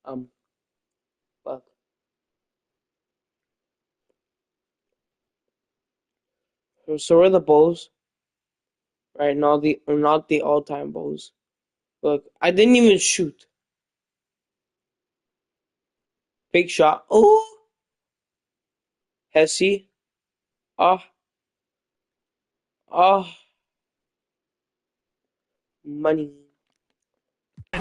Um, fuck. So we're the Bulls, right? Not the all-time Bulls. Look, I didn't even shoot. Big shot. Oh, Hesse. Ah, ah, money.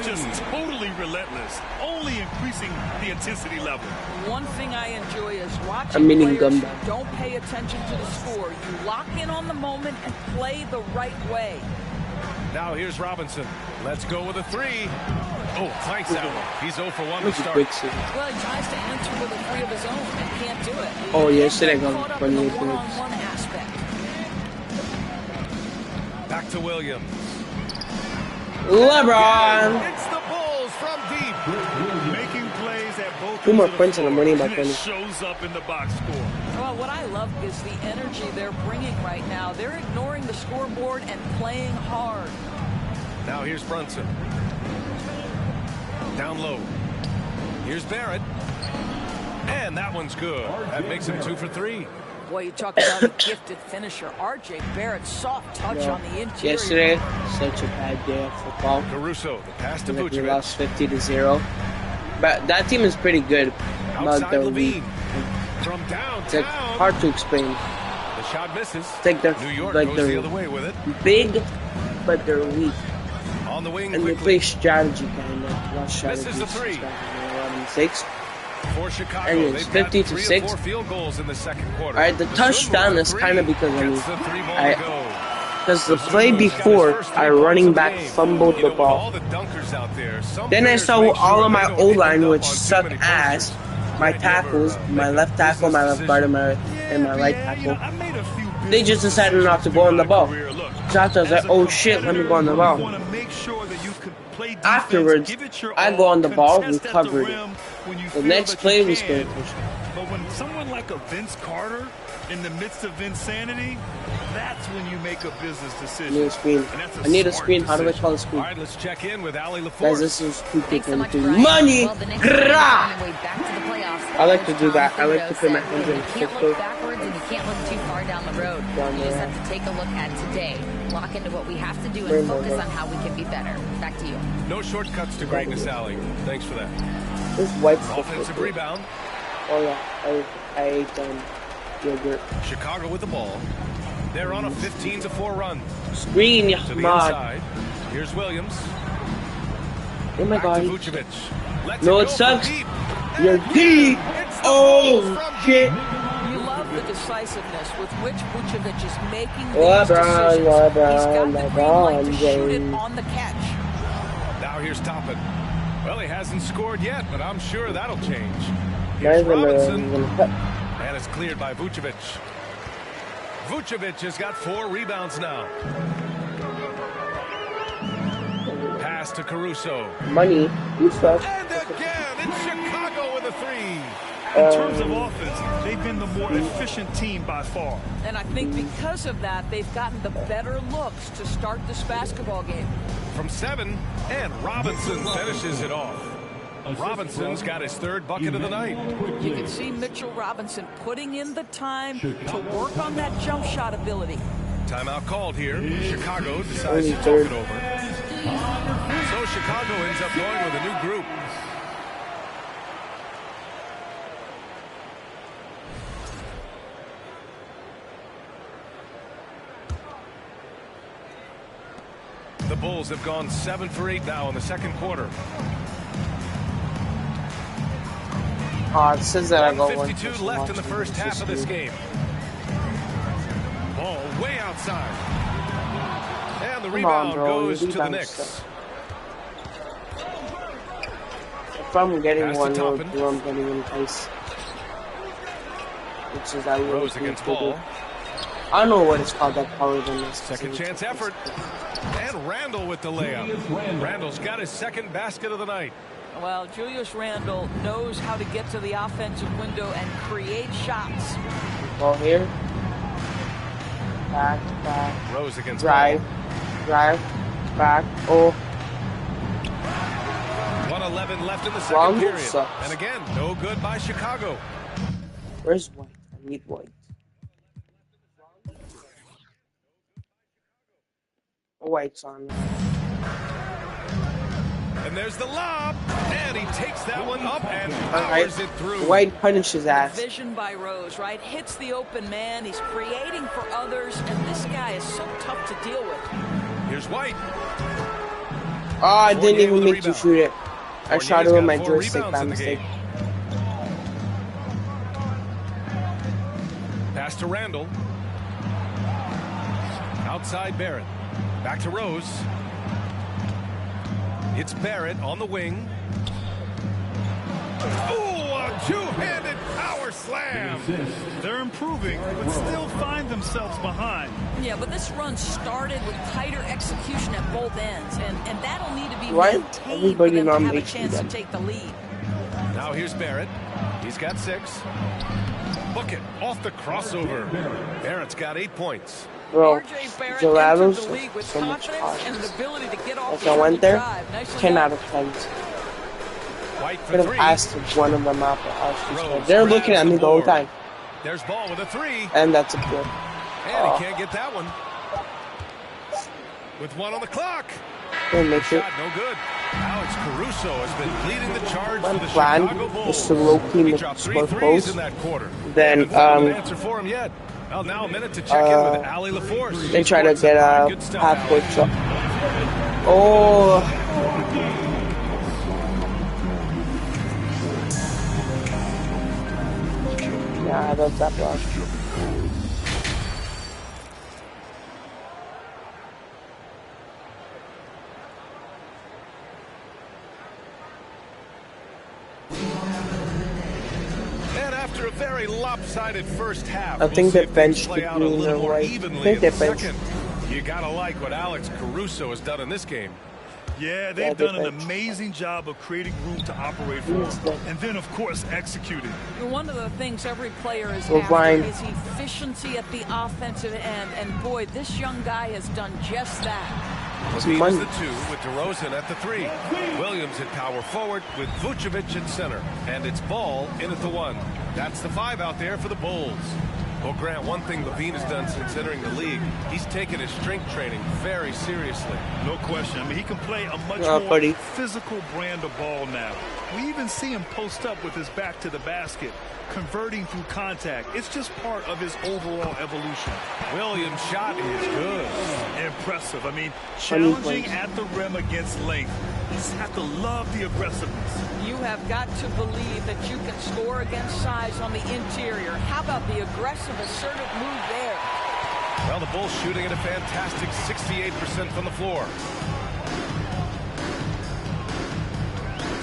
Just totally relentless, only increasing the intensity level. One thing I enjoy is A watching mini players Gundam. who don't pay attention to the score. You lock in on the moment and play the right way. Now here's Robinson. Let's go with a three. Oh, clanks that one. He's 0 for 1 to Look at start. Big City. Well, he tries to answer with a three of his own and can't do it. Oh, He yesterday can't got get caught up in the 28 points. one-on-one aspect. Back to Williams. LeBron. It's the Bulls from deep. Making plays at both 2 more ends of the points and I'm floor, winning by and it 20. shows up in the box score. Well, what I love is the energy they're bringing right now. They're ignoring the scoreboard and playing hard. Now here's Brunson. Down low. Here's Barrett. And that one's good. That makes him 2 for 3. Boy, you talk about a gifted finisher. R.J. Barrett, soft touch on the interior. Yesterday, such a bad day of football. Caruso, the pass to We Vucevic. lost 50-0. But that team is pretty good. But Outside they're Levine. weak. From It's like downtown. hard to explain. The shot misses. It's like they're New York like goes the they're other way with it. big, but they're weak. On the wing And they quickly play strategy kind of. Not strategy. Misses the three. 11-6. for Chicago. Anyways, They've got 50 to 3 6. or 4 field goals in the second quarter. Alright, the touchdown is kind of because Gets the three ball to go. because the play before, our running back fumbled the ball. Then I saw all of my O-line, which suck ass. My tackles, my left tackle, my left guard, and my right tackle. They just decided not to go on the ball. So after I was like, oh shit, let me go on the ball. Afterwards, I go on the ball, recovered it. The next play was good. But when someone like a Vince Carter in the midst of insanity, that's when you make a business I decision. need a screen. And that's I need a smart screen. How do I decision. call a All screen? right, let's check in with Ali Guys, LaForce. this is Thanks so much, stupid. Brian. Money! Well, the Knicks Grah! are on their way back to the playoffs. I like to do that. I Tom like to put my Thibodeau hands said, in You can't crypto. look backwards and you can't look too far down the road. Down You the just road. have to take a look at today. Lock into what we have to do Very and focus well. on how we can be better. Back to you. No shortcuts to greatness, Ali. Thanks for that. This white stuff. Offensive right there. rebound. Oh yeah, I ate yogurt. Chicago with the ball. They're on a 15-4 run Screen, to the Yahmad. inside. Here's Williams. Oh my Back to god. Vucevic. Lets No, it it go sucks. from deep. You're deep. It's the Bulls Oh from shit. You love the decisiveness with which Vucevic is making these LeBron, decisions. He's got LeBron, the green light to LeBron shoot it James. on the catch. Now here's Toppin. Well, he hasn't scored yet, but I'm sure that'll change. Guys, Here's I'm Robinson. gonna cut. And it's cleared by Vucevic. Vucevic has got 4 rebounds now. Pass to Caruso. Money. You suck. And again, it's Chicago with a 3. In terms of offense, they've been the more efficient team by far. And I think because of that, they've gotten the better looks to start this basketball game. From 7, and Robinson finishes it off. Robinson's got his 3rd bucket of the night. You can see Mitchell Robinson putting in the time to work on that jump shot ability. Timeout called here. Chicago decides to talk third. it over. So Chicago ends up going with a new group. The Bulls have gone 7 for 8 now in the second quarter. It says that I got 1:52 left in the first half of this game. Ball way outside. And the Come on, rebound bro. goes to the Rebound Knicks. stuff. If I'm getting Pass to one, Toppin. I'm getting in place. Which is I really Rose think against to do. Ball. I don't know what it's called, that color than this. Second chance effort. And Randall with the layup. Randall's got his 2nd basket of the night. Well, Julius Randle knows how to get to the offensive window and create shots. Ball here. Back, back. Rose against Drive. Ball. Drive. Back. Oh. One 1:11 left in the second Rondo period. sucks. And again, no good by Chicago. Where's White? I need White. White's on. And there's the lob, and he takes that one up and Alright. powers it through. White punishes ass. Vision by Rose, right? Hits the open man. He's creating for others, and this guy is so tough to deal with. Here's White. Oh, I didn't Fournier even with the make you rebound. shoot it. I Fournier's shot it with got my 4 joystick rebounds by in the mistake. game. Pass to Randall. Outside Barrett. Back to Rose. It's Barrett on the wing. Oh, a two-handed power slam. They're improving, but still find themselves behind. Yeah, but this run started with tighter execution at both ends, and that'll need to be Right? maintained Everybody for them to have a nominates chance them. to take the lead. Now here's Barrett. He's got 6. Book it off the crossover. Barrett's got 8 points. Bro, RJ Barrett Gelatos entered the league with so much confidence and hard. an ability to get off Like the I went there, drive. Nicely 10 done. out of 10. White for Could have 3. asked one of them out, but I was too Rose scared. They're looking grabs at me the the whole board. time. There's Ball with a 3. And that's a kill. And he can't get that one. With 1 on the clock. Don't make it. Shot no good. Alex Caruso has been leading the charge My for the plan Chicago Bulls. is to low-key He make dropped score 3 threes close. in that quarter. Then, Haven't found an answer for him yet. Well, now a minute to check in with Ali LaForce. They try to Sports get Empire. a Good stuff, half-court Ali. shot. Oh. Yeah, that's that block. And after a very lopsided first half, I think we'll they see if things benched play the out a Green little and more White. evenly I think in they the benched. second. You gotta like what Alex Caruso has done in this game. Yeah, Yeah, they've they done an benched. amazing job of creating room to operate for Yes, him. they- And then, of course, executing. One of the things every player is Well, after Ryan- is efficiency at the offensive end. And boy, this young guy has done just that. Levine's money. the 2 with DeRozan at the 3. Williams at power forward with Vucevic at center. And it's Ball in at the 1. That's the 5 out there for the Bulls. Well, Grant, one thing Levine has done since entering the league, he's taken his strength training very seriously. No question. I mean, he can play a much Yeah, more buddy. physical brand of ball now. We even see him post up with his back to the basket, converting through contact. It's just part of his overall evolution. Williams' shot is good. Impressive. I mean, Funny challenging place. at the rim against length. You just have to love the aggressiveness. You have got to believe that you can score against size on the interior. How about the aggressive, assertive move there? Well, the Bulls shooting at a fantastic 68% from the floor.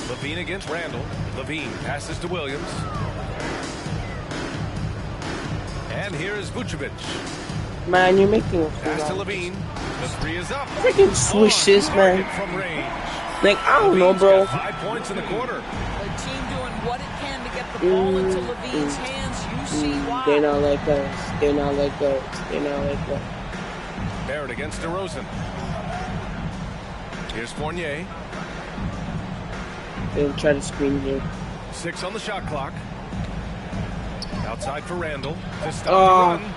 Levine against Randall. Levine passes to Williams. And here is Vucevic. Man, you're making a fool Pass to out of Levine. The 3 is up. Freaking swishes, On man. target from range. Like, I don't know, Levine's bro. got 5 points in the quarter. The team doing what it can to get the ball into Levine's hands. You see why. They're not like us. They're not like us. They're not like us. Barrett against DeRozan. Here's Fournier. They didn't try to screen here. 6 on the shot clock. Outside for Randall to stop Oh. the run.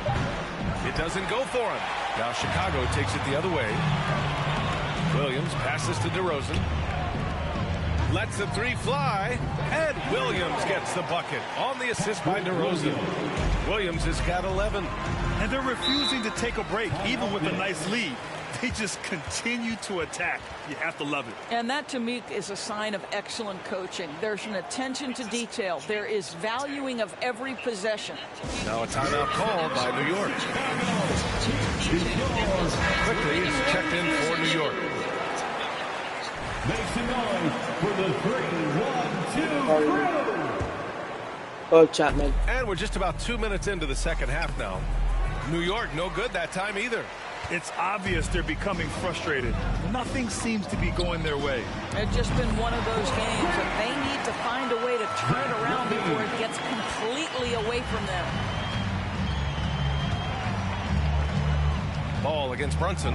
It doesn't go for him. Now Chicago takes it the other way. Williams passes to DeRozan. Lets the 3 fly. And Williams gets the bucket on the assist by DeRozan. Williams has got 11. And they're refusing to take a break, even with a nice lead. They just continue to attack. You have to love it. And that, to me, is a sign of excellent coaching. There's an attention to detail. There is valuing of every possession. Now a timeout called by New York. Quickly is checked in for New York. Oh, Chapman. And we're just about 2 minutes into the second half now. New York, no good that time either. It's obvious they're becoming frustrated. Nothing seems to be going their way. It's just been one of those games that they need to find a way to turn it around before it gets completely away from them. Ball against Brunson.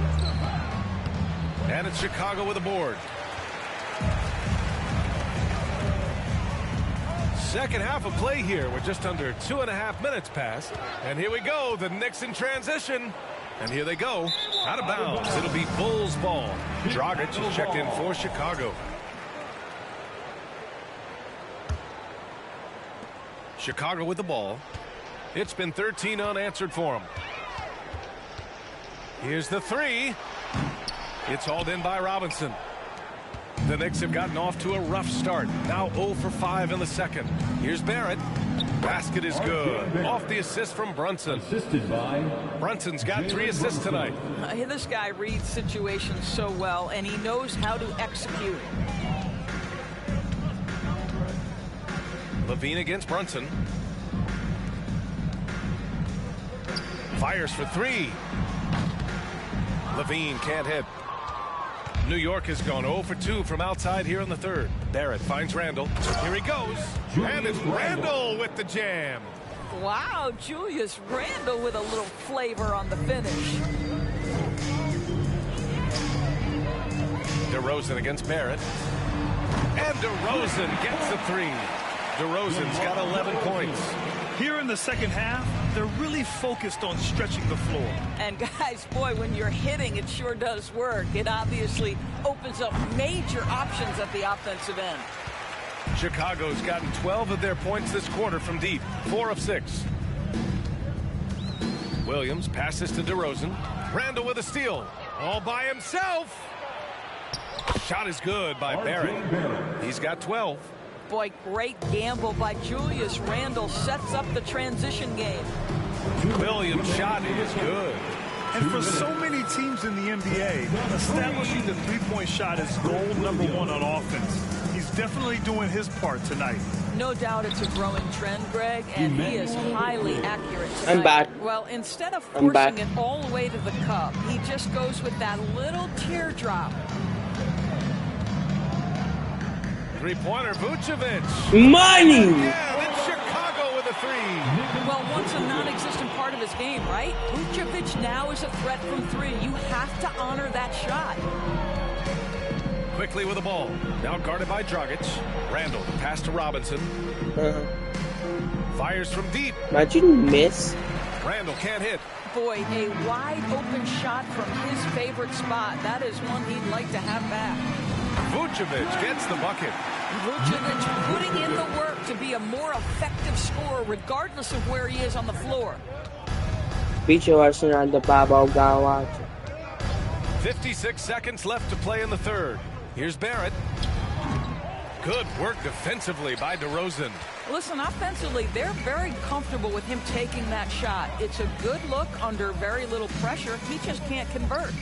And it's Chicago with a board. Second half of play here. We're just under 2.5 minutes past. And here we go. The Knicks in transition. And here they go. Out of bounds. It'll be Bulls ball. Dragic is checked in for Chicago. Chicago with the ball. It's been 13 unanswered for them. Here's the three. It's hauled in by Robinson. The Knicks have gotten off to a rough start. Now 0 for 5 in the second. Here's Barrett. Basket is good. Off the assist from Brunson. Assisted by Brunson's got 3 assists tonight. This guy reads situations so well, and he knows how to execute. Levine against Brunson. Fires for 3. Levine can't hit. New York has gone 0 for 2 from outside here in the third. Barrett finds Randall. Here he goes. And it's Randall with the jam. Wow, Julius Randle with a little flavor on the finish. DeRozan against Barrett. And DeRozan gets the 3. DeRozan's got 11 points. Here in the second half, they're really focused on stretching the floor. And guys, boy, when you're hitting, it sure does work. It obviously opens up major options at the offensive end. Chicago's gotten 12 of their points this quarter from deep. 4 of 6. Williams passes to DeRozan. Randall with a steal. All by himself. Shot is good by Barrett. He's got 12. Boy, great gamble by Julius Randle. Sets up the transition game. Williams' shot is good. And for so many teams in the NBA, establishing the three-point shot is goal number 1 on offense. He's definitely doing his part tonight. No doubt it's a growing trend, Greg, and he is highly accurate tonight. I'm back. Well, instead of forcing it all the way to the cup, he just goes with that little teardrop. Three-pointer, Vucevic. Money! Yeah, it's Chicago with a 3. Well, once a non-existent part of his game, right? Vucevic now is a threat from 3. You have to honor that shot. Quickly with the ball. Now guarded by Dragic. Randall, pass to Robinson. Fires from deep. Imagine miss. Randall can't hit. Boy, a wide-open shot from his favorite spot. That is one he'd like to have back. Vucevic gets the bucket. Vucevic putting in the work to be a more effective scorer regardless of where he is on the floor. Feature version on the Babo Gawat. 56 seconds left to play in the third. Here's Barrett. Good work defensively by DeRozan. Listen, offensively, they're very comfortable with him taking that shot. It's a good look under very little pressure. He just can't convert.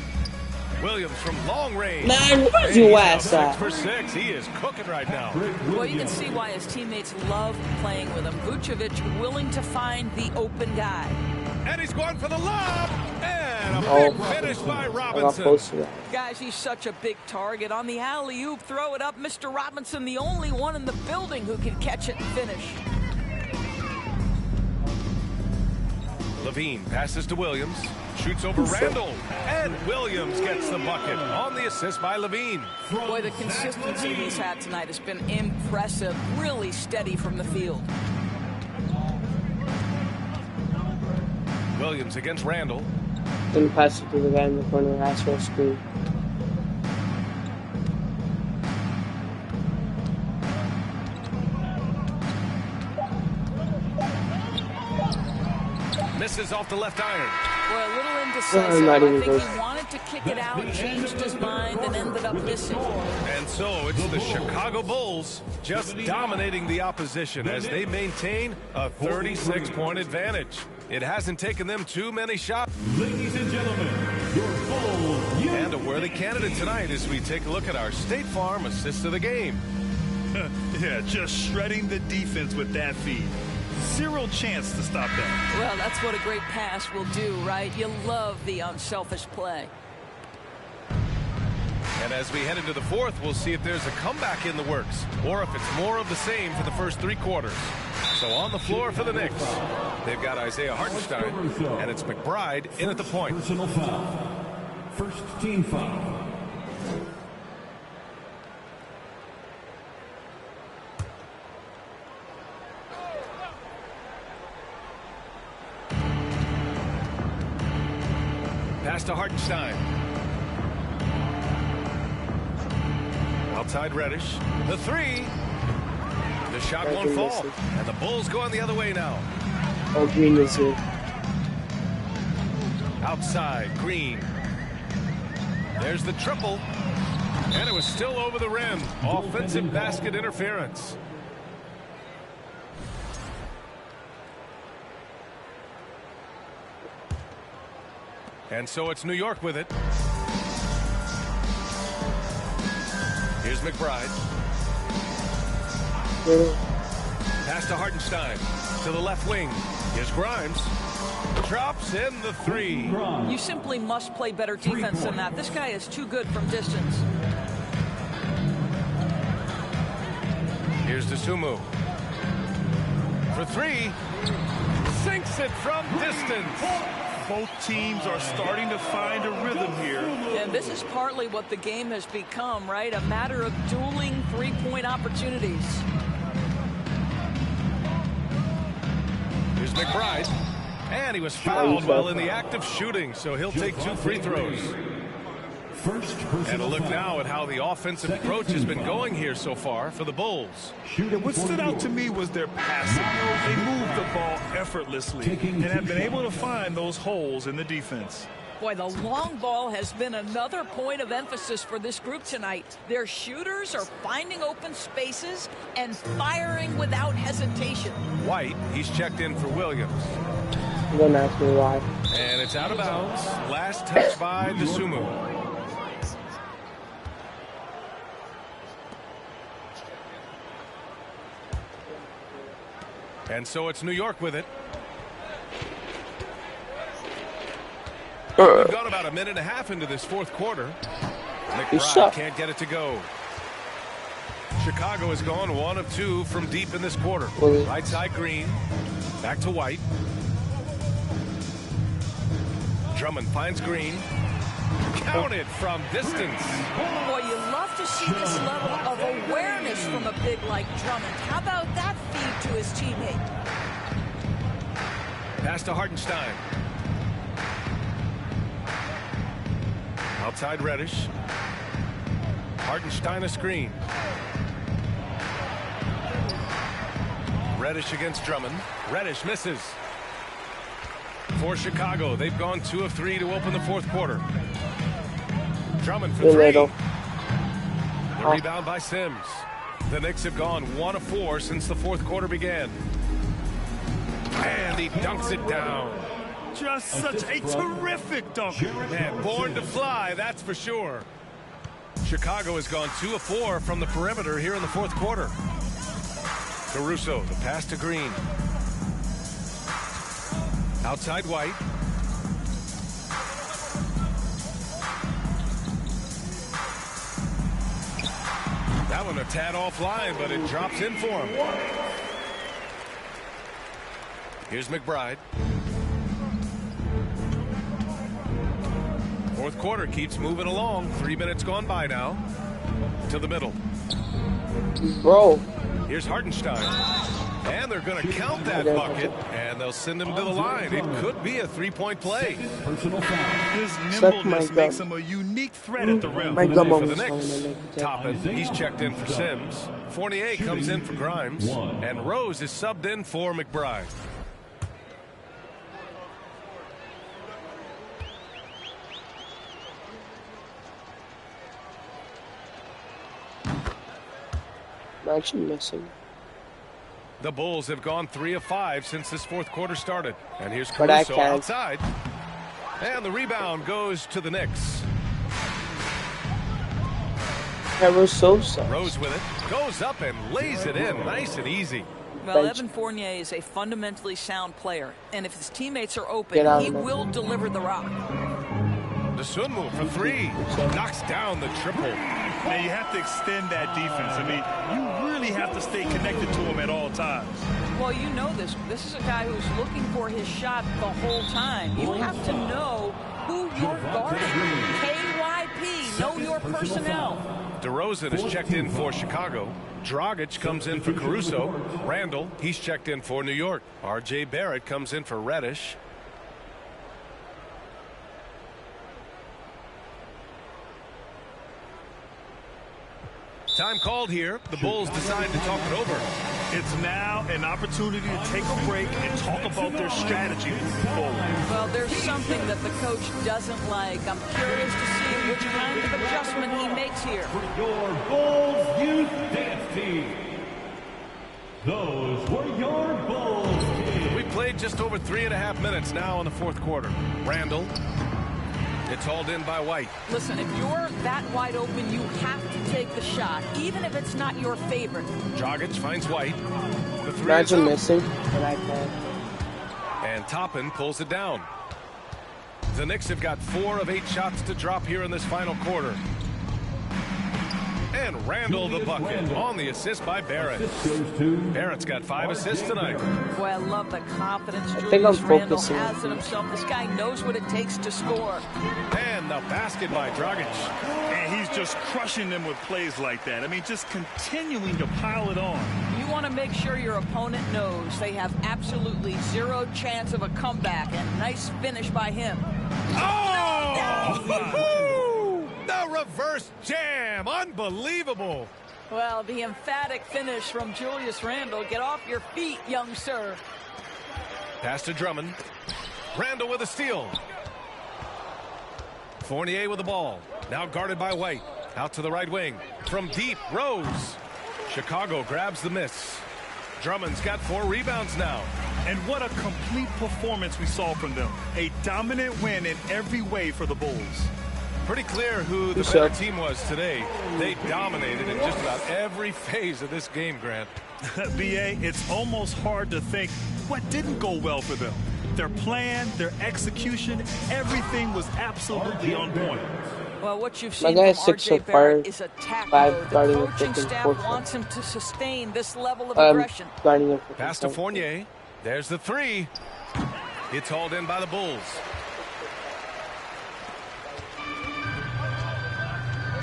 Williams from long range. Man, where's your ass 6 at? for 6. He is cooking right now. Well, you can see why his teammates love playing with him. Vucevic willing to find the open guy. And he's going for the lob. And a big finish by Robinson. Guys, he's such a big target. On the alley-oop, throw it up. Mr. Robinson, the only one in the building who can catch it and finish. Levine passes to Williams. Shoots over Randall. And Williams gets the bucket on the assist by Levine. Boy, the consistency he's had tonight has been impressive. Really steady from the field. Williams against Randall. Then pass it to the guy in the corner. Ask for a screen. Misses off the left iron. Well, a little indecisive. I think he wanted to kick it out, changed his mind, and ended up missing. And so it's the Chicago Bulls just dominating the opposition as they maintain a 36-point advantage. It hasn't taken them too many shots. Ladies and gentlemen, your Bulls. And a worthy candidate tonight as we take a look at our State Farm assist of the game. Yeah, just shredding the defense with that feed. Zero chance to stop that. Well, that's what a great pass will do, right? You love the unselfish play. And as we head into the fourth, we'll see if there's a comeback in the works or if it's more of the same for the first 3 quarters. So on the floor for the Knicks, they've got Isaiah Hartenstein, and it's McBride in at the point. Personal foul. First team foul. Pass to Hartenstein. Outside Reddish. The three. The shot won't fall. And the Bulls going the other way now. Oh, Green is here. Outside, Green. There's the triple. And it was still over the rim. Offensive basket interference. And so it's New York with it. Here's McBride. Pass to Hartenstein. To the left wing. Here's Grimes. Drops in the three. You simply must play better defense than that. This guy is too good from distance. Here's Dosunmu. For three. Sinks it from distance. Both teams are starting to find a rhythm here. And this is partly what the game has become, right? A matter of dueling three-point opportunities. Here's McBride. And he was fouled while in the act of shooting, so he'll take 2 free throws. And a look now at how the offensive approach has been going here so far for the Bulls. What stood out to me was their passing. They moved the ball effortlessly and have been able to find those holes in the defense. Boy, the long ball has been another point of emphasis for this group tonight. Their shooters are finding open spaces and firing without hesitation. White, he's checked in for Williams. Don't ask me why. And it's out of bounds. Last touch by Dosunmu. And so it's New York with it. We've gone about a minute and a half into this fourth quarter. McBride can't get it to go. Chicago has gone 1 of 2 from deep in this quarter. Right side Green. Back to White. Drummond finds Green. Counted from distance. Boy, you love to see this level of awareness from a big like Drummond. How about that feed to his teammate? Pass to Hartenstein. Outside Reddish. Hartenstein a screen. Reddish against Drummond. Reddish misses. For Chicago, they've gone 2 of 3 to open the fourth quarter. Drummond for 3. The rebound by Sims. The Knicks have gone 1 of 4 since the fourth quarter began. And he dunks it down. Just such a terrific dunk. Man, born to fly, that's for sure. Chicago has gone 2 of 4 from the perimeter here in the fourth quarter. Caruso, the pass to Green. Outside White. That one a tad offline, but it drops in for him. Here's McBride. Fourth quarter keeps moving along. 3 minutes gone by now. To the middle. Bro. Here's Hartenstein. And they're going to count that bucket, and they'll send him to the line. It could be a three-point play. His nimbleness makes him a unique threat at the rim. For the Knicks, Toppin, he's checked in for Sims. Fournier comes in for Grimes, and Rose is subbed in for McBride. Actually missing. The Bulls have gone 3 of 5 since this fourth quarter started. And here's Caruso outside. And the rebound goes to the Knicks. Caruso. Rose with it. Goes up and lays it in. Nice and easy. Well, Evan Fournier is a fundamentally sound player. And if his teammates are open, he will deliver the rock. Dosunmu for 3. Knocks down the triple. Now you have to extend that defense. I mean, you really have to stay connected to him at all times. Well, you know this. This is a guy who's looking for his shot the whole time. You have to know who you're guarding. KYP, know your personnel. DeRozan is checked in for Chicago. Dragic comes in for Caruso. Randall, he's checked in for New York. R.J. Barrett comes in for Reddish. Time called here. The Bulls decide to talk it over. It's now an opportunity to take a break and talk about their strategy moving forward. Well, there's something that the coach doesn't like. I'm curious to see which kind of adjustment he makes here. Your Bulls Youth Dance Team. Those were your Bulls team. We played just over 3.5 minutes now in the fourth quarter. Randall. It's hauled in by White. Listen, if you're that wide open, you have to take the shot, even if it's not your favorite. Dragic finds White. The three Imagine is up. missing, but I can. And Toppin pulls it down. The Knicks have got 4 of 8 shots to drop here in this final quarter. And Randall the bucket on the assist by Barrett. Barrett's got 5 assists tonight. Boy, I love the confidence I think I'm Julius Randle focusing. has in himself. This guy knows what it takes to score. And the basket by Dragic. And he's just crushing them with plays like that. I mean, just continuing to pile it on. You want to make sure your opponent knows they have absolutely zero chance of a comeback. And nice finish by him. Oh! Woo-hoo! The reverse jam. Unbelievable. Well, the emphatic finish from Julius Randle. Get off your feet, young sir. Pass to Drummond. Randall with a steal. Fournier with the ball. Now guarded by White. Out to the right wing. From deep, Rose. Chicago grabs the miss. Drummond's got 4 rebounds now. And what a complete performance we saw from them. A dominant win in every way for the Bulls. Pretty clear who the better team was today. They dominated in just about every phase of this game, Grant. B.A., it's almost hard to think what didn't go well for them. Their plan, their execution, everything was absolutely on point. Well, what you've My seen guy's from 6 so R.J. Barrett far, is attack 5 mode. guarding The the coaching fifth and staff fourth. wants him to sustain this level of aggression. Guarding the Pass to Fournier. There's the 3. It's hauled in by the Bulls.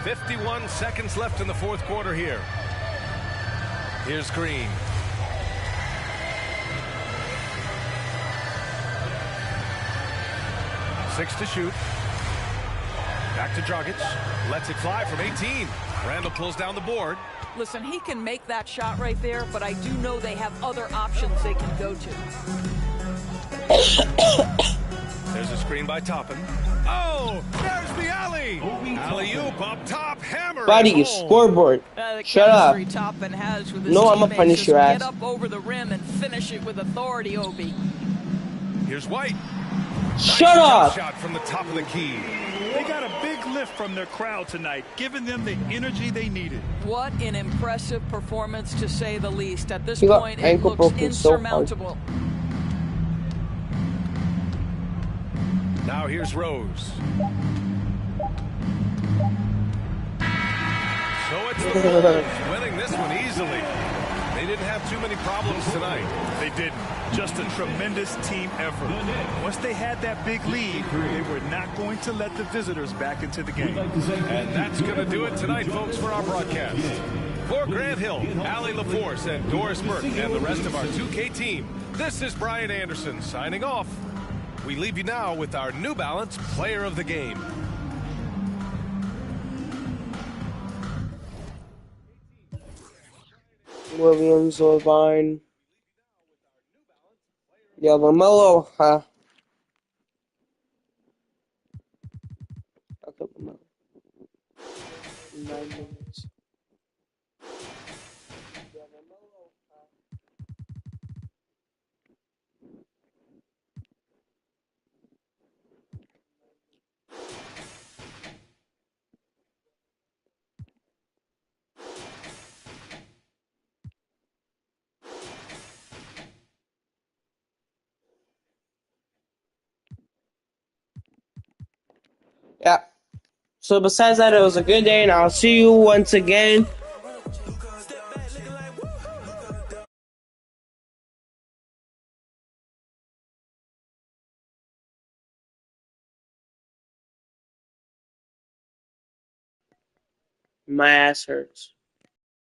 51 seconds left in the fourth quarter here. Here's Green. Six to shoot. Back to Dragic. Lets it fly from 18. Randall pulls down the board. Listen, he can make that shot right there, but I do know they have other options they can go to. There's a screen by Toppin. Oh, there's the alley. Alley-oop up top, hammer. Buddy, scoreboard. The Shut up. chemistry Toppin has with his No, I'ma teammates. punish Just your get ass. up over the rim and finish it with authority, Obi. Here's White. Shut Nice up! shot from the top of the key. They got a big lift from their crowd tonight, giving them the energy they needed. What an impressive performance, to say the least. At this He got point, it ankle looks broken so hard. insurmountable. Now here's Rose. So it's the Bulls winning this one easily. They didn't have too many problems tonight. They didn't. Just a tremendous team effort. Once they had that big lead, they were not going to let the visitors back into the game. And that's going to do it tonight, folks, for our broadcast. For Grant Hill, Allie LaForce, and Doris Burke, and the rest of our 2K team, this is Brian Anderson signing off. We leave you now with our New Balance Player of the Game. Williams, Irvine. Yeah, LaMelo, huh? Okay, LaMelo. 9 minutes. Yeah, LaMelo, huh? Yeah. So besides that, it was a good day, and I'll see you once again my ass hurts.